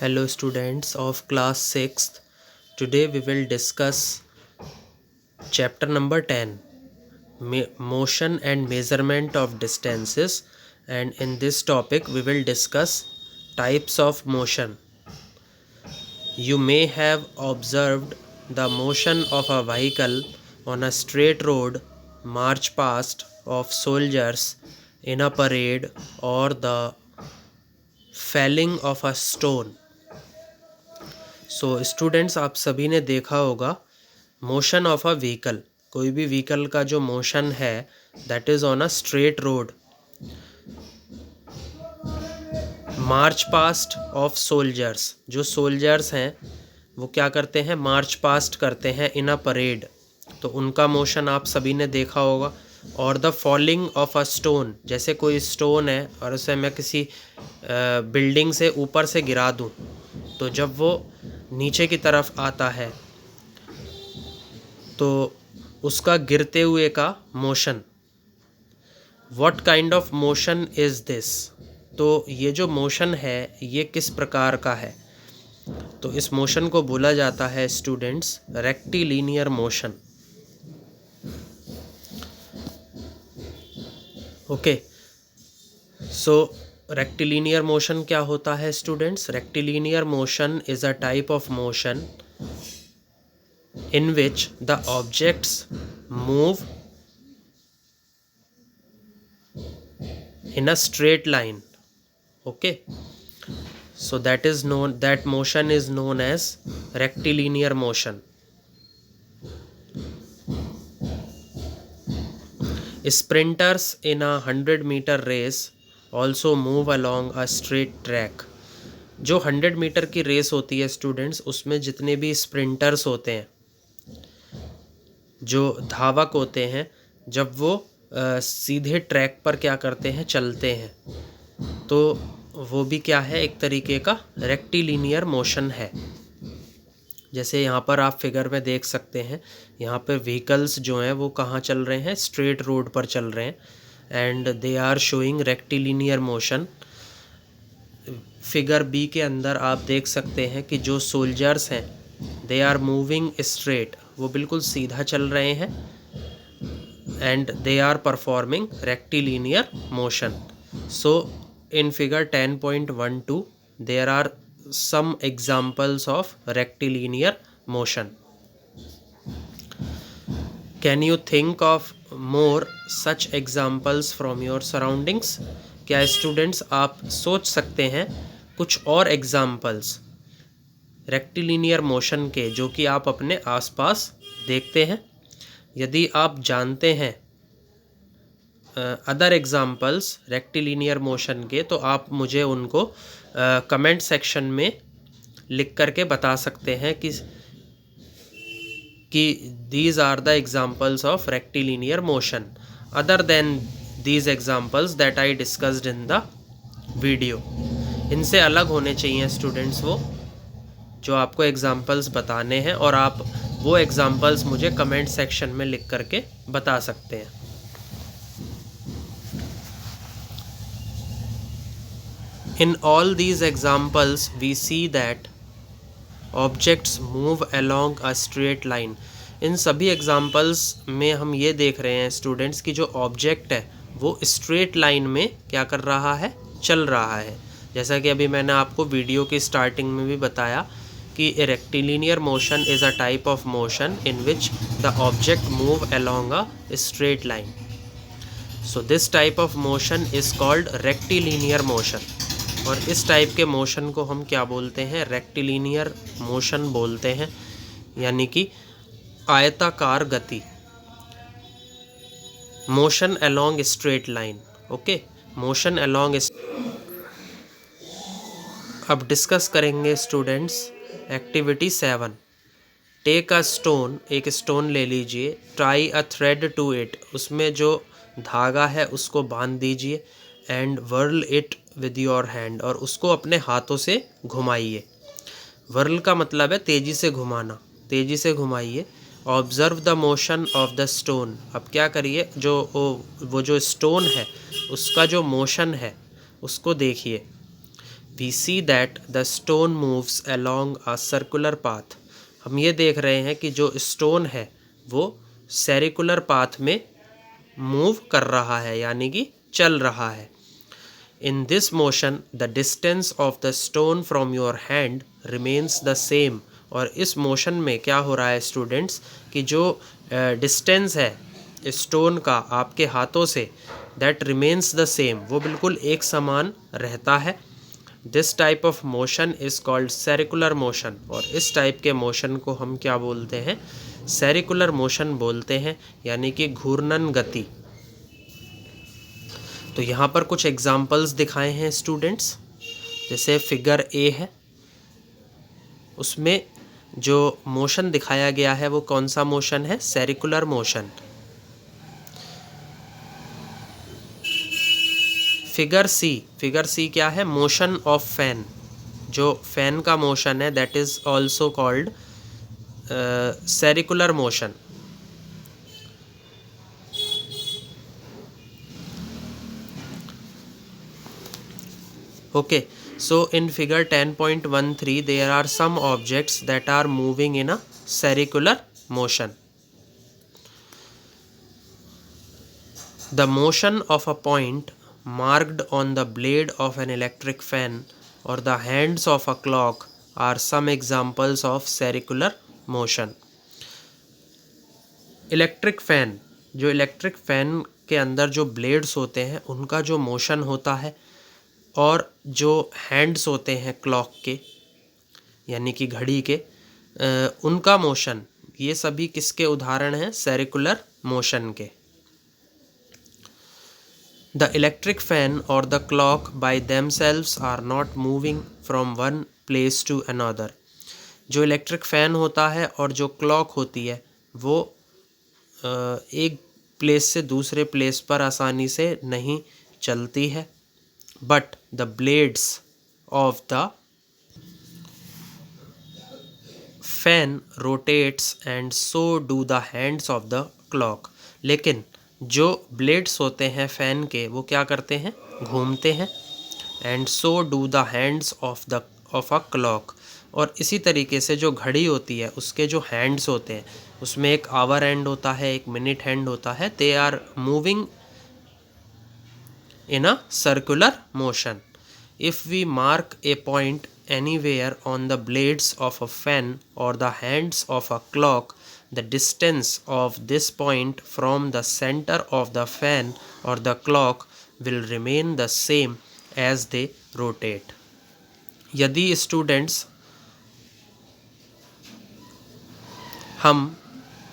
Hello students of class 6th. Today we will discuss chapter number 10, motion and measurement of distances, and in this topic we will discuss types of motion. You may have observed the motion of a vehicle on a straight road, march past of soldiers in a parade, or the falling of a stone. So students, आप सभी ने देखा होगा motion of a vehicle. कोई भी vehicle का जो motion है that is on a straight road. March past of soldiers, जो सोल्जर्स हैं वो क्या करते हैं, मार्च पास्ट करते हैं इन अ परेड, तो उनका मोशन आप सभी ने देखा होगा। और the falling of a stone, जैसे कोई स्टोन है और उसे मैं किसी बिल्डिंग से ऊपर से गिरा दूं, तो जब वो नीचे की तरफ आता है तो उसका गिरते हुए का motion. What kind of motion is this? तो ये जो मोशन है ये किस प्रकार का है? तो इस मोशन को बोला जाता है स्टूडेंट्स रेक्टिलिनियर मोशन। ओके, सो रेक्टिलिनियर मोशन क्या होता है students? Rectilinear motion is a type of motion in which the objects move in a straight line. Okay, so that motion is known as rectilinear motion. Sprinters in a 100-meter race also move along a straight track. जो 100 metre की race होती है students, उसमें जितने भी sprinters होते हैं, जो धावक होते हैं, जब वो सीधे ट्रैक पर क्या करते हैं, चलते हैं, तो वो भी क्या है, एक तरीके का रेक्टिलिनियर मोशन है। जैसे यहाँ पर आप फिगर में देख सकते हैं, यहाँ पर व्हीकल्स जो हैं वो कहाँ चल रहे हैं, स्ट्रेट रोड पर चल रहे हैं, and they are showing rectilinear motion. Figure B के अंदर आप देख सकते हैं कि जो सोल्जर्स हैं दे आर मूविंग स्ट्रेट, वो बिल्कुल सीधा चल रहे हैं, and they are performing rectilinear motion. So in figure 10.12 there are some examples of rectilinear motion. Can you think of more such examples from your surroundings? क्या students आप सोच सकते हैं कुछ और एग्जाम्पल्स रेक्टिलिनियर मोशन के जो कि आप अपने आसपास देखते हैं? यदि आप जानते हैं अदर एग्जाम्पल्स रेक्टिलिनियर मोशन के, तो आप मुझे उनको कमेंट सेक्शन में लिख करके बता सकते हैं कि these are the examples of rectilinear motion other than these examples that I discussed in the video. इनसे अलग होने चाहिए स्टूडेंट्स वो जो आपको एग्जाम्पल्स बताने हैं, और आप वो एग्जाम्पल्स मुझे कमेंट सेक्शन में लिख करके बता सकते हैं। In all these examples we see that objects move along a straight line. इन सभी एग्जाम्पल्स में हम ये देख रहे हैं स्टूडेंट्स कि जो ऑब्जेक्ट है वो स्ट्रेट लाइन में क्या कर रहा है, चल रहा है। जैसा कि अभी मैंने आपको वीडियो की स्टार्टिंग में भी बताया कि rectilinear motion is a type of motion in which the object move along a straight line. So this type of motion is called rectilinear motion, और इस टाइप के मोशन को हम क्या बोलते हैं, रेक्टिलिनियर मोशन बोलते हैं, यानी कि आयताकार गति, motion along straight line. Okay, motion along. अब डिस्कस करेंगे students activity 7। Take a stone, एक स्टोन ले लीजिए, tie a thread to it, उसमें जो धागा है उसको बांध दीजिए, and whirl it with your hand, और उसको अपने हाथों से घुमाइए। वर्ल का मतलब है तेज़ी से घुमाना, तेज़ी से घुमाइए। Observe the motion of the stone, अब क्या करिए, जो वो जो स्टोन है उसका जो मोशन है उसको देखिए। We see that the stone moves along a circular path. हम ये देख रहे हैं कि जो स्टोन है वो सर्कुलर पाथ में मूव कर रहा है, यानी कि चल रहा है। In this motion the distance of the stone from your hand remains the same. और इस मोशन में क्या हो रहा है स्टूडेंट्स कि जो डिस्टेंस है स्टोन का आपके हाथों से, दैट रिमेन्स द सेम, वो बिल्कुल एक समान रहता है। This type of motion is called circular motion. और इस टाइप के मोशन को हम क्या बोलते हैं? सर्कुलर मोशन बोलते हैं, यानी कि घूर्णन गति। तो यहाँ पर कुछ एग्जाम्पल्स दिखाए हैं स्टूडेंट्स, जैसे फिगर ए है, उसमें जो मोशन दिखाया गया है वो कौन सा मोशन है? Circular motion. फिगर सी क्या है? Motion of fan. जो फैन का मोशन है that is also called circular motion. Okay, so in figure 10.13 there are some objects that are moving in a circular motion. The motion of a point marked on the blade of an electric fan or the hands of a clock are some examples of circular motion. Electric fan, जो electric fan के अंदर जो blades होते हैं उनका जो motion होता है, और जो हैंड्स होते हैं क्लॉक के यानी कि घड़ी के, उनका मोशन, ये सभी किसके उदाहरण हैं? सर्कुलर मोशन के। द इलेक्ट्रिक फैन और the clock by themselves are not moving from one place to another. जो इलेक्ट्रिक फैन होता है और जो क्लॉक होती है वो एक प्लेस से दूसरे प्लेस पर आसानी से नहीं चलती है। But the blades of the fan rotates and so do the hands of the clock. लेकिन जो ब्लेड्स होते हैं फैन के वो क्या करते हैं? घूमते हैं। And so do the hands of a clock. और इसी तरीके से जो घड़ी होती है उसके जो हैंड्स होते हैं उसमें एक आवर हैंड होता है, एक मिनट हैंड होता है। They are moving in a circular motion. If we mark a point anywhere on the blades of a fan or the hands of a clock, the distance of this point from the center of the fan or the clock will remain the same as they rotate. यदि students हम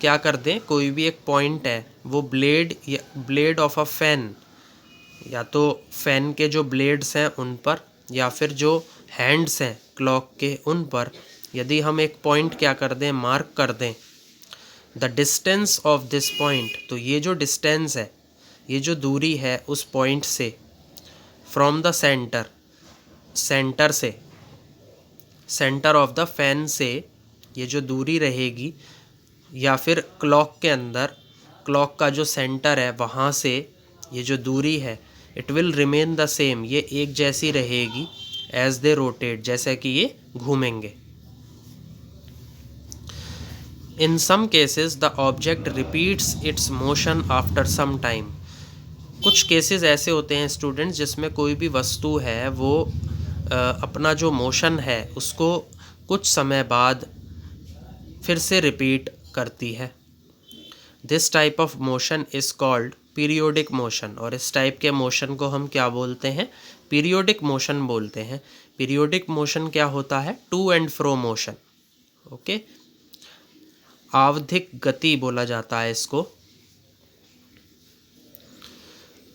क्या कर दें, कोई भी एक point है वो ब्लेड ऑफ अ फैन, या तो फैन के जो ब्लेड्स हैं उन पर या फिर जो हैंड्स हैं क्लॉक के उन पर, यदि हम एक पॉइंट क्या कर दें? मार्क कर दें। The distance of this point, तो ये जो डिस्टेंस है, ये जो दूरी है उस पॉइंट से, फ्रॉम द सेंटर से, सेंटर ऑफ द फैन से ये जो दूरी रहेगी, या फिर क्लॉक के अंदर, क्लॉक का जो सेंटर है वहाँ से ये जो दूरी है, it will remain the same, ये एक जैसी रहेगी, एज दे रोटेट, जैसे कि ये घूमेंगे। In some cases the object repeats its motion after some time. कुछ केसेस ऐसे होते हैं स्टूडेंट्स जिसमें कोई भी वस्तु है वो अपना जो मोशन है उसको कुछ समय बाद फिर से रिपीट करती है। This type of motion is called periodic motion. और इस टाइप के मोशन को हम क्या बोलते हैं? पीरियोडिक मोशन बोलते हैं। पीरियोडिक मोशन क्या होता है? To and fro motion. Okay, आवधिक गति बोला जाता है इसको।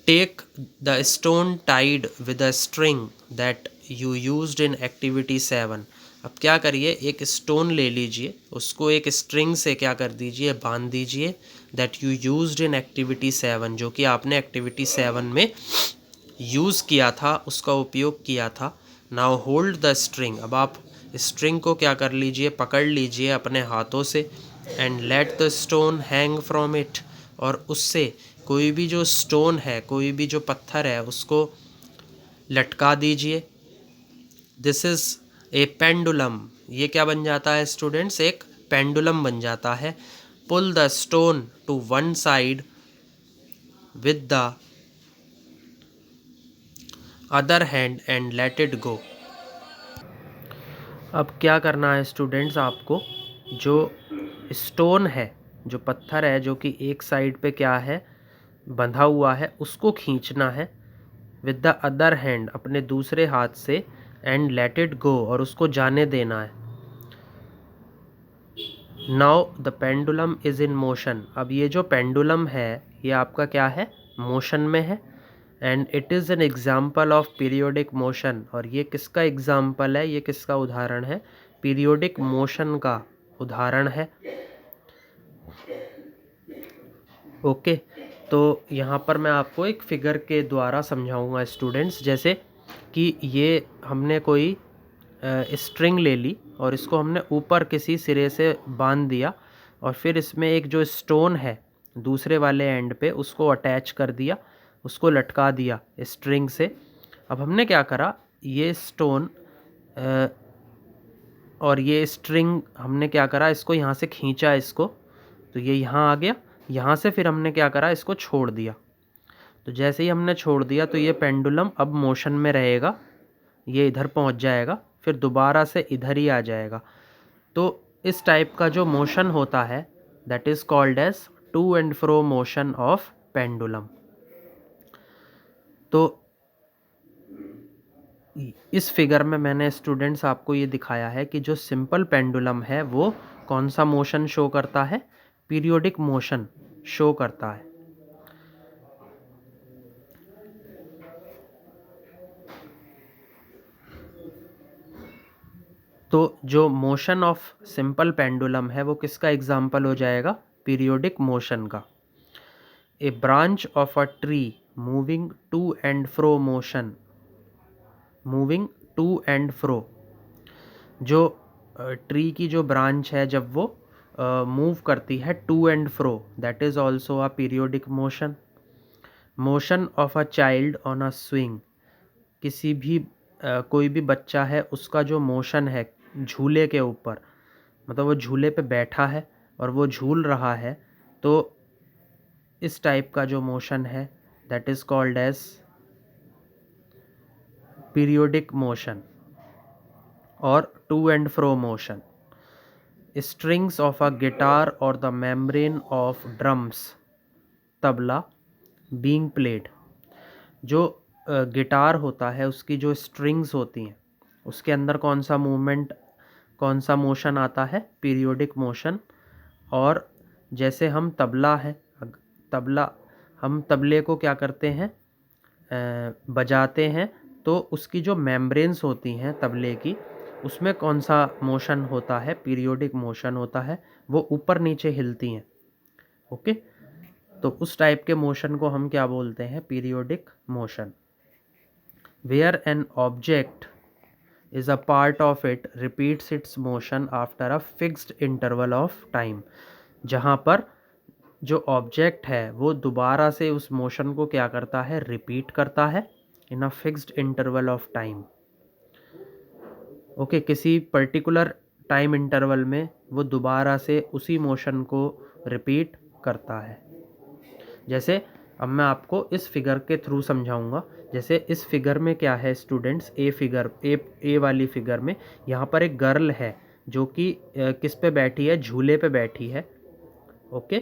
Take the stone tied with a string that you used in activity 7। अब क्या करिए, एक स्टोन ले लीजिए, उसको एक स्ट्रिंग से क्या कर दीजिए? बांध दीजिए। That you used in activity 7, जो कि आपने एक्टिविटी 7 में यूज़ किया था, उसका उपयोग किया था। Now hold the string. अब आप स्ट्रिंग को क्या कर लीजिए? पकड़ लीजिए अपने हाथों से। And let the stone hang from it. और उससे कोई भी जो स्टोन है, कोई भी जो पत्थर है, उसको लटका दीजिए। This is a pendulum. ये क्या बन जाता है स्टूडेंट्स, एक पेंडुलम बन जाता है। Pull the stone to one side with the other hand and let it go. अब क्या करना है स्टूडेंट्स, आपको जो स्टोन है, जो पत्थर है जो कि एक साइड पे क्या है बंधा हुआ है, उसको खींचना है विद द अदर हैंड, अपने दूसरे हाथ से, एंड लेट इट गो, और उसको जाने देना है। Now the pendulum is in motion. अब ये जो पेंडुलम है ये आपका क्या है, मोशन में है। And it is an example of periodic motion. और ये किसका एग्जाम्पल है, ये किसका उदाहरण है, पीरियोडिक मोशन का उदाहरण है। ओके, तो यहाँ पर मैं आपको एक फिगर के द्वारा समझाऊंगा स्टूडेंट्स। जैसे कि ये हमने कोई स्ट्रिंग ले ली और इसको हमने ऊपर किसी सिरे से बांध दिया, और फिर इसमें एक जो स्टोन है दूसरे वाले एंड पे उसको अटैच कर दिया, उसको लटका दिया स्ट्रिंग से। अब हमने क्या करा, ये स्टोन और ये स्ट्रिंग हमने क्या करा, इसको यहाँ से खींचा इसको, तो ये यहाँ आ गया। यहाँ से फिर हमने क्या करा, इसको छोड़ दिया। तो जैसे ही हमने छोड़ दिया तो ये पेंडुलम अब मोशन में रहेगा, ये इधर पहुँच जाएगा, फिर दोबारा से इधर ही आ जाएगा। तो इस टाइप का जो मोशन होता है that is called as to and fro motion of pendulum. तो इस फिगर में मैंने स्टूडेंट्स आपको ये दिखाया है कि जो सिंपल पेंडुलम है वो कौन सा मोशन शो करता है, पीरियोडिक मोशन शो करता है। तो जो मोशन ऑफ सिंपल पेंडुलम है वो किसका एग्जाम्पल हो जाएगा, पीरियोडिक मोशन का। A branch of a tree moving to and fro motion, moving to and fro. जो ट्री की जो ब्रांच है जब वो मूव करती है to and fro, that is also a periodic motion. Motion of a child on a swing, किसी भी कोई भी बच्चा है उसका जो मोशन है झूले के ऊपर, मतलब वो झूले पे बैठा है और वो झूल रहा है, तो इस टाइप का जो मोशन है that is called as periodic motion और to and fro motion. Strings of a guitar और the membrane of drums, tabla, being played. जो गिटार होता है उसकी जो स्ट्रिंग्स होती हैं उसके अंदर कौन सा मूवमेंट, कौन सा मोशन आता है, पीरियोडिक मोशन। और जैसे हम तबला है, तबला, हम तबले को क्या करते हैं, बजाते हैं, तो उसकी जो मेम्ब्रेन्स होती हैं तबले की, उसमें कौन सा मोशन होता है, पीरियोडिक मोशन होता है, वो ऊपर नीचे हिलती हैं। ओके, तो उस टाइप के मोशन को हम क्या बोलते हैं, periodic motion. Where an object is a part of it repeats its motion after a fixed interval of time। जहाँ पर जो ऑब्जेक्ट है वो दोबारा से उस मोशन को क्या करता है, रिपीट करता है in a fixed interval of time. Okay, किसी पर्टिकुलर टाइम इंटरवल में वो दोबारा से उसी मोशन को रिपीट करता है। जैसे अब मैं आपको इस फिगर के थ्रू समझाऊंगा। जैसे इस फिगर में क्या है स्टूडेंट्स, ए वाली फिगर में यहाँ पर एक गर्ल है जो कि किस पे बैठी है, झूले पे बैठी है। ओके,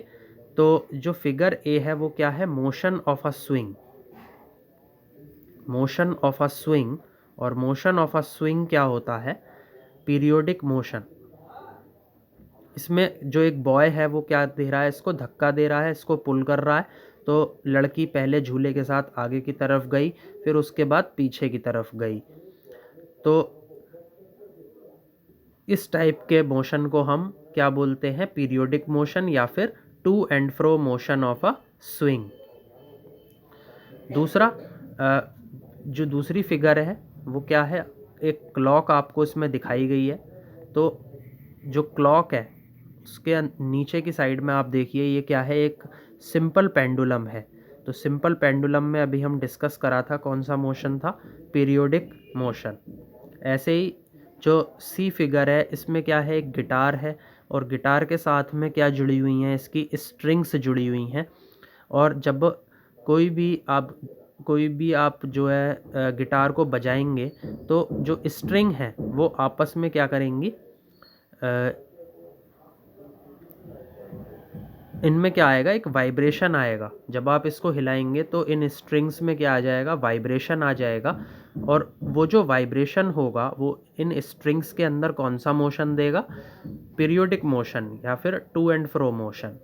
तो जो फिगर ए है वो क्या है, motion of a swing, motion of a swing. और मोशन ऑफ अ स्विंग क्या होता है, पीरियोडिक मोशन। इसमें जो एक बॉय है वो क्या दे रहा है, इसको धक्का दे रहा है, इसको पुल कर रहा है। तो लड़की पहले झूले के साथ आगे की तरफ गई, फिर उसके बाद पीछे की तरफ गई। तो इस टाइप के मोशन को हम क्या बोलते हैं, पीरियोडिक मोशन या फिर to and fro motion of a swing. दूसरा जो दूसरी फिगर है वो क्या है, एक क्लॉक आपको इसमें दिखाई गई है। तो जो क्लॉक है उसके नीचे की साइड में आप देखिए ये क्या है, एक सिंपल पेंडुलम है। तो सिंपल पेंडुलम में अभी हम डिस्कस करा था कौन सा मोशन था, पीरियोडिक मोशन। ऐसे ही जो सी फिगर है इसमें क्या है, एक गिटार है और गिटार के साथ में क्या जुड़ी हुई हैं, इसकी स्ट्रिंग्स जुड़ी हुई हैं। और जब कोई भी आप जो है गिटार को बजाएंगे तो जो स्ट्रिंग है वो आपस में क्या करेंगी, इनमें क्या आएगा, एक वाइब्रेशन आएगा। जब आप इसको हिलाएंगे तो इन स्ट्रिंग्स में क्या आ जाएगा, वाइब्रेशन आ जाएगा। और वो जो वाइब्रेशन होगा वो इन स्ट्रिंग्स के अंदर कौन सा मोशन देगा, पीरियोडिक मोशन या फिर टू एंड फ्रो मोशन।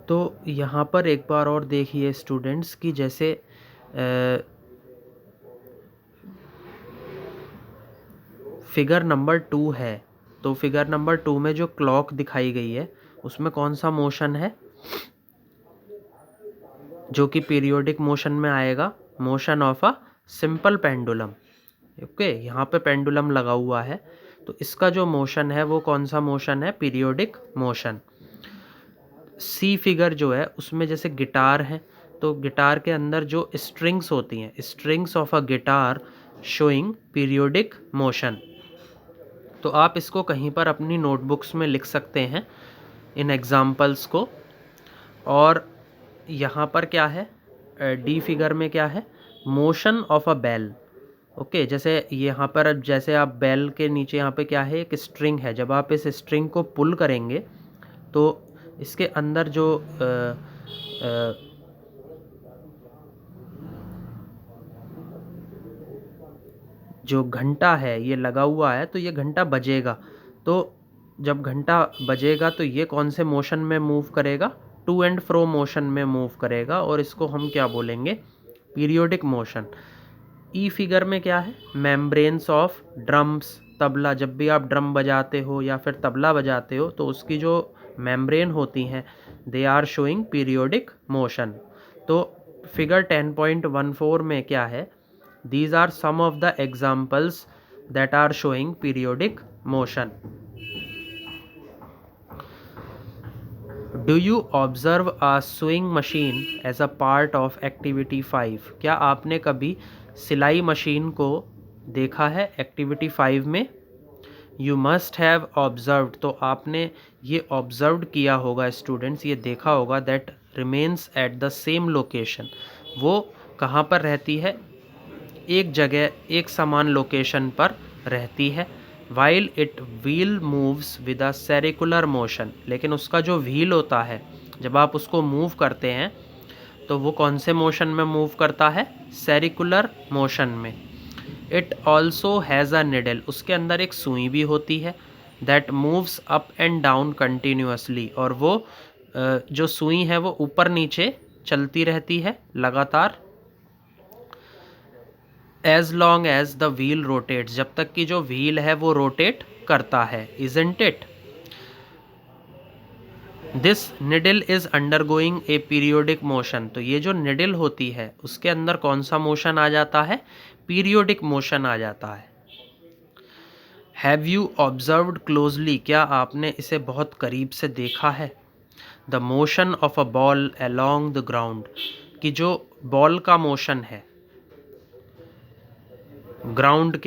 तो यहाँ पर एक बार और देखिए स्टूडेंट्स कि जैसे फिगर नंबर 2 है, तो फिगर नंबर 2 में जो क्लॉक दिखाई गई है उसमें कौन सा मोशन है जो कि पीरियोडिक मोशन में आएगा, motion of a simple pendulum. Okay, यहाँ पे पेंडुलम लगा हुआ है तो इसका जो मोशन है वो कौन सा मोशन है, पीरियोडिक मोशन। सी फिगर जो है उसमें जैसे गिटार है तो गिटार के अंदर जो स्ट्रिंग्स होती हैं, strings of a guitar showing periodic motion. तो आप इसको कहीं पर अपनी नोटबुक्स में लिख सकते हैं इन एग्जाम्पल्स को। और यहाँ पर क्या है, डी फिगर में क्या है, motion of a bell. Okay, जैसे यहाँ पर जैसे आप बेल के नीचे यहाँ पे क्या है, एक स्ट्रिंग है। जब आप इस स्ट्रिंग को पुल करेंगे तो इसके अंदर जो घंटा है ये लगा हुआ है तो ये घंटा बजेगा। तो जब घंटा बजेगा तो ये कौन से मोशन में मूव करेगा, टू एंड फ्रो मोशन में मूव करेगा और इसको हम क्या बोलेंगे, पीरियोडिक मोशन। ई फिगर में क्या है, मेम्ब्रेन्स ऑफ ड्रम्स, तबला। जब भी आप ड्रम बजाते हो या फिर तबला बजाते हो तो उसकी जो मेम्ब्रेन होती हैं they are showing periodic motion. तो फिगर 10.14 में क्या है, these are some of the examples that are showing periodic motion. Do you observe a sewing machine as a part of activity 5? क्या आपने कभी सिलाई मशीन को देखा है एक्टिविटी 5 में? You must have observed, तो आपने ये ऑब्जर्व किया होगा स्टूडेंट्स, ये देखा होगा that remains at the same location, वो कहाँ पर रहती है, एक जगह एक समान लोकेशन पर रहती है। While it wheel moves with a circular motion, लेकिन उसका जो व्हील होता है जब आप उसको मूव करते हैं तो वो कौन से मोशन में मूव करता है, सेरिकुलर मोशन में। It also has a needle, उसके अंदर एक सुई भी होती है। That moves up and down continuously, और वो जो सुई है वो ऊपर नीचे चलती रहती है लगातार। As long as the wheel rotates, जब तक कि जो व्हील है वो रोटेट करता है, isn't it. This needle is undergoing A periodic motion, तो ये जो निडल होती है उसके अंदर कौन सा मोशन आ जाता है, पीरियोडिक मोशन आ जाता है। हैव यू ऑब्जर्व्ड क्लोजली, क्या आपने इसे बहुत करीब से देखा है। The motion of a ball along the ground, कि जो बॉल का मोशन है ग्राउंड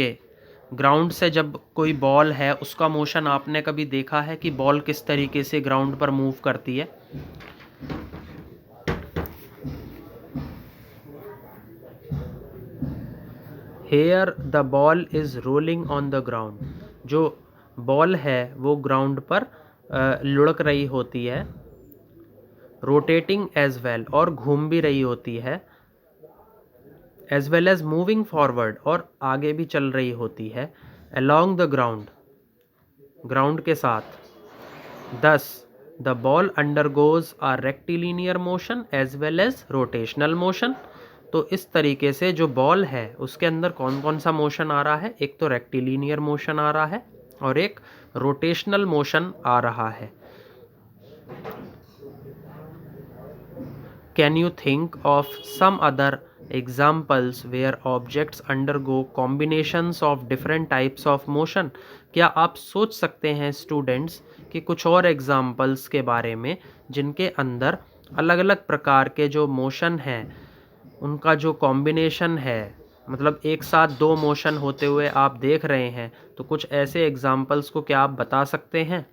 से, जब कोई बॉल है उसका मोशन आपने कभी देखा है कि बॉल किस तरीके से ग्राउंड पर मूव करती है। Here the ball is rolling on the ground, जो बॉल है वो ग्राउंड पर लुढ़क रही होती है। रोटेटिंग एज वेल, और घूम भी रही होती है। As well as moving forward, और आगे भी चल रही होती है। अलॉन्ग द ग्राउंड, ग्राउंड के साथ। Thus the ball undergoes a rectilinear motion as well as rotational motion, तो इस तरीके से जो बॉल है उसके अंदर कौन कौन सा मोशन आ रहा है, एक तो रेक्टिलिनियर मोशन आ रहा है और एक रोटेशनल मोशन आ रहा है। Can you think of some other examples where objects undergo combinations of different types of motion, क्या आप सोच सकते हैं स्टूडेंट्स कि कुछ और एग्जाम्पल्स के बारे में जिनके अंदर अलग अलग प्रकार के जो मोशन हैं उनका जो कॉम्बिनेशन है, मतलब एक साथ दो मोशन होते हुए आप देख रहे हैं, तो कुछ ऐसे एग्जाम्पल्स को क्या आप बता सकते हैं?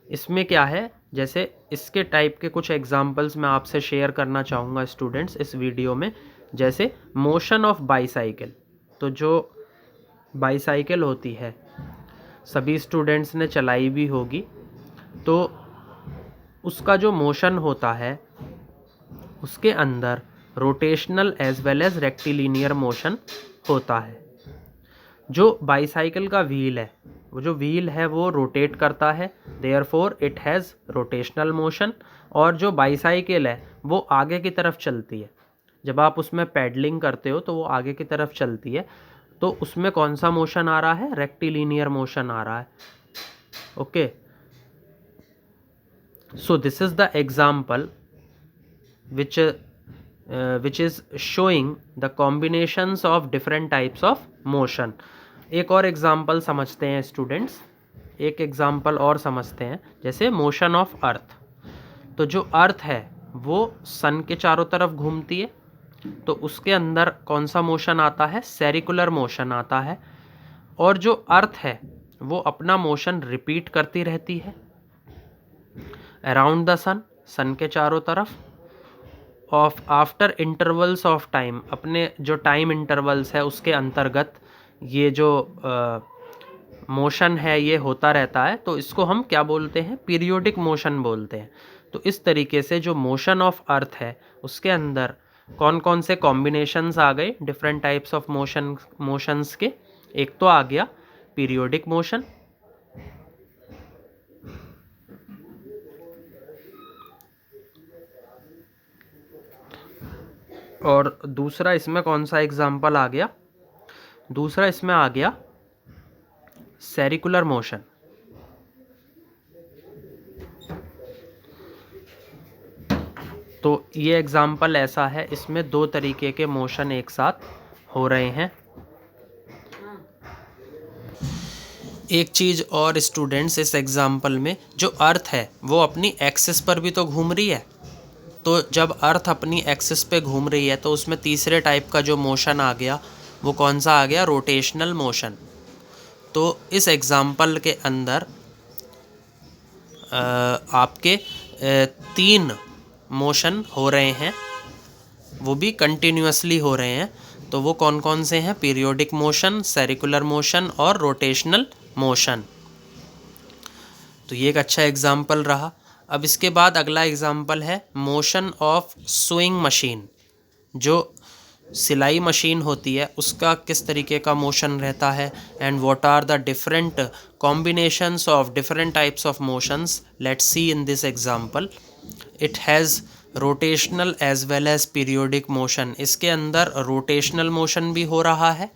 इसमें क्या है, जैसे इसके टाइप के कुछ एग्जाम्पल्स मैं आपसे शेयर करना चाहूँगा स्टूडेंट्स इस वीडियो में। जैसे मोशन ऑफ बाईसाइकिल, तो जो बाईसाइकिल होती है सभी स्टूडेंट्स ने चलाई भी होगी, तो उसका जो मोशन होता है उसके अंदर rotational as well as rectilinear motion होता है। जो बाईसाइकिल का व्हील है, वो जो व्हील है वो रोटेट करता है, therefore it has rotational motion. और जो बाईसाइकिल है वो आगे की तरफ चलती है, जब आप उसमें पैडलिंग करते हो तो वो आगे की तरफ चलती है, तो उसमें कौन सा मोशन आ रहा है? रेक्टिलिनियर मोशन आ रहा है। Okay, so this is the example which is showing the combinations of different types of motion. एक और एग्जाम्पल समझते हैं स्टूडेंट्स, एक एग्जाम्पल और समझते हैं, जैसे मोशन ऑफ अर्थ। तो जो अर्थ है वो सन के चारों तरफ घूमती है, तो उसके अंदर कौन सा मोशन आता है? सेरिकुलर मोशन आता है। और जो अर्थ है वो अपना मोशन रिपीट करती रहती है अराउंड द सन, सन के चारों तरफ, of after intervals of time, अपने जो टाइम इंटरवल्स है उसके अंतर्गत ये जो मोशन है ये होता रहता है। तो इसको हम क्या बोलते हैं? पीरियोडिक मोशन बोलते हैं। तो इस तरीके से जो मोशन ऑफ अर्थ है उसके अंदर कौन कौन से कॉम्बिनेशंस आ गए डिफरेंट टाइप्स ऑफ मोशंस के? एक तो आ गया पीरियोडिक मोशन, और दूसरा इसमें कौन सा एग्जाम्पल आ गया? दूसरा इसमें आ गया सेरिकुलर मोशन। तो ये एग्जाम्पल ऐसा है, इसमें दो तरीके के मोशन एक साथ हो रहे हैं। एक चीज़ और स्टूडेंट्स, इस एग्जाम्पल में जो अर्थ है वो अपनी एक्सिस पर भी तो घूम रही है, तो जब अर्थ अपनी एक्सिस पे घूम रही है तो उसमें तीसरे टाइप का जो मोशन आ गया वो कौन सा आ गया? Rotational motion. तो इस एग्जाम्पल के अंदर आपके तीन मोशन हो रहे हैं, वो भी कंटिन्यूअसली हो रहे हैं। तो वो कौन कौन से हैं? पीरियोडिक मोशन, सेरिकुलर मोशन और रोटेशनल मोशन। तो ये एक अच्छा एग्जाम्पल रहा। अब इसके बाद अगला एग्जाम्पल है मोशन ऑफ सुइंग मशीन। जो सिलाई मशीन होती है उसका किस तरीके का मोशन रहता है, and what are the different combinations of different types of motions. Let's see in this example, it has rotational as well as periodic motion. इसके अंदर रोटेशनल मोशन भी हो रहा है,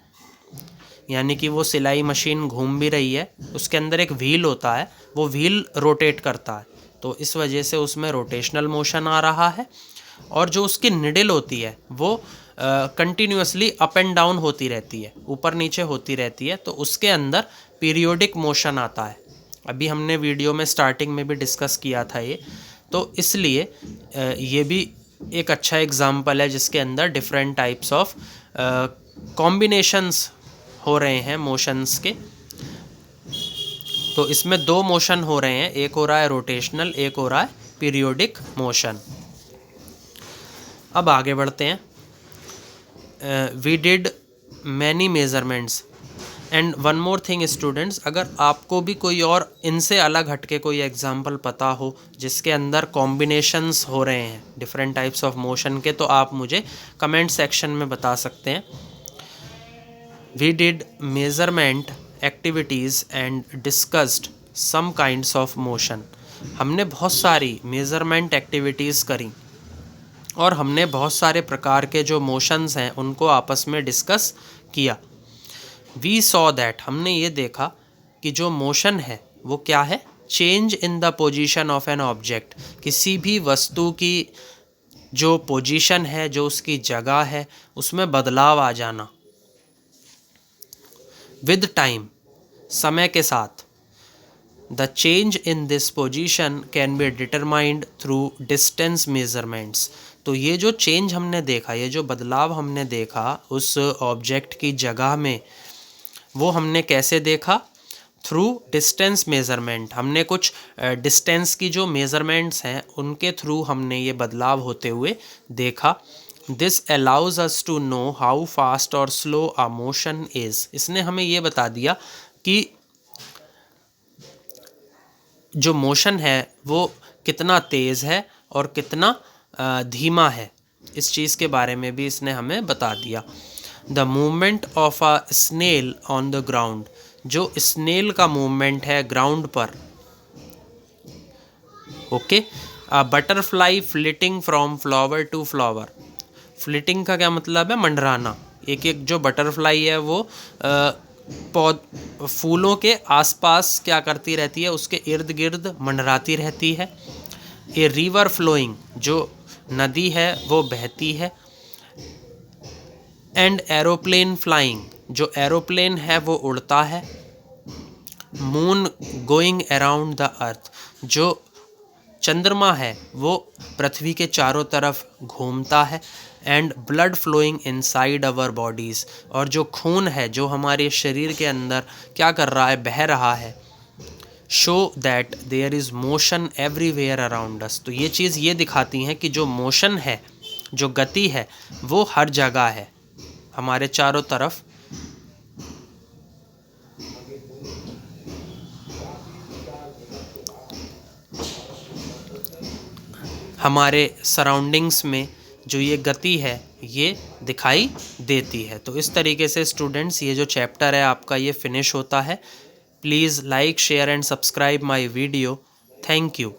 यानी कि वो सिलाई मशीन घूम भी रही है, उसके अंदर एक व्हील होता है, वो व्हील रोटेट करता है, तो इस वजह से उसमें रोटेशनल मोशन आ रहा है। और जो उसकी निडल होती है वो कंटिन्यूअसली अप एंड डाउन होती रहती है, ऊपर नीचे होती रहती है, तो उसके अंदर पीरियोडिक मोशन आता है। अभी हमने वीडियो में स्टार्टिंग में भी डिस्कस किया था ये, तो इसलिए ये भी एक अच्छा एग्जाम्पल है जिसके अंदर डिफरेंट टाइप्स ऑफ कॉम्बिनेशंस हो रहे हैं मोशंस के। तो इसमें दो मोशन हो रहे हैं, एक हो रहा है रोटेशनल, एक हो रहा है पीरियोडिक मोशन। अब आगे बढ़ते हैं। We did many measurements and one more thing students, अगर आपको भी कोई और इनसे अलग हटके कोई एग्जाम्पल पता हो जिसके अंदर कॉम्बिनेशंस हो रहे हैं डिफरेंट टाइप्स ऑफ मोशन के, तो आप मुझे कमेंट सेक्शन में बता सकते हैं। We did measurement activities and discussed some kinds of motion. हमने बहुत सारी मेजरमेंट एक्टिविटीज़ करी और हमने बहुत सारे प्रकार के जो मोशंस हैं उनको आपस में डिस्कस किया। वी सॉ दैट, हमने ये देखा कि जो मोशन है वो क्या है? Change in the position of an object. किसी भी वस्तु की जो पोजीशन है, जो उसकी जगह है, उसमें बदलाव आ जाना विद टाइम, समय के साथ। The change in this position can be determined through distance measurements. तो ये जो चेंज हमने देखा, ये जो बदलाव हमने देखा उस ऑब्जेक्ट की जगह में, वो हमने कैसे देखा? Through distance measurement. हमने कुछ डिस्टेंस की जो मेज़रमेंट्स हैं उनके थ्रू हमने ये बदलाव होते हुए देखा। This allows us to know how fast और स्लो अ मोशन इज़। इसने हमें ये बता दिया कि जो मोशन है वो कितना तेज़ है और कितना धीमा है। इस चीज़ के बारे में भी इसने हमें बता दिया। The movement of a snail on the ground. जो स्नेल का मूवमेंट है ग्राउंड पर। Okay. A butterfly flitting from flower to flower. Flitting का क्या मतलब है? मंडराना। एक एक जो बटरफ्लाई है वो फूलों के आसपास क्या करती रहती है? उसके इर्द गिर्द मंडराती रहती है। A river flowing. जो नदी है वो बहती है। And aeroplane flying. जो एरोप्लेन है वो उड़ता है। Moon going around the earth. जो चंद्रमा है वो पृथ्वी के चारों तरफ घूमता है। And blood flowing inside our bodies. और जो खून है जो हमारे शरीर के अंदर क्या कर रहा है? बह रहा है। Show that there is motion everywhere around us. तो ये चीज़ ये दिखाती हैं कि जो मोशन है, जो गति है, वो हर जगह है हमारे चारों तरफ। हमारे सराउंडिंग्स में जो ये गति है ये दिखाई देती है। तो इस तरीके से स्टूडेंट्स ये जो चैप्टर है आपका ये फिनिश होता है। Please like, share and subscribe my video. Thank you.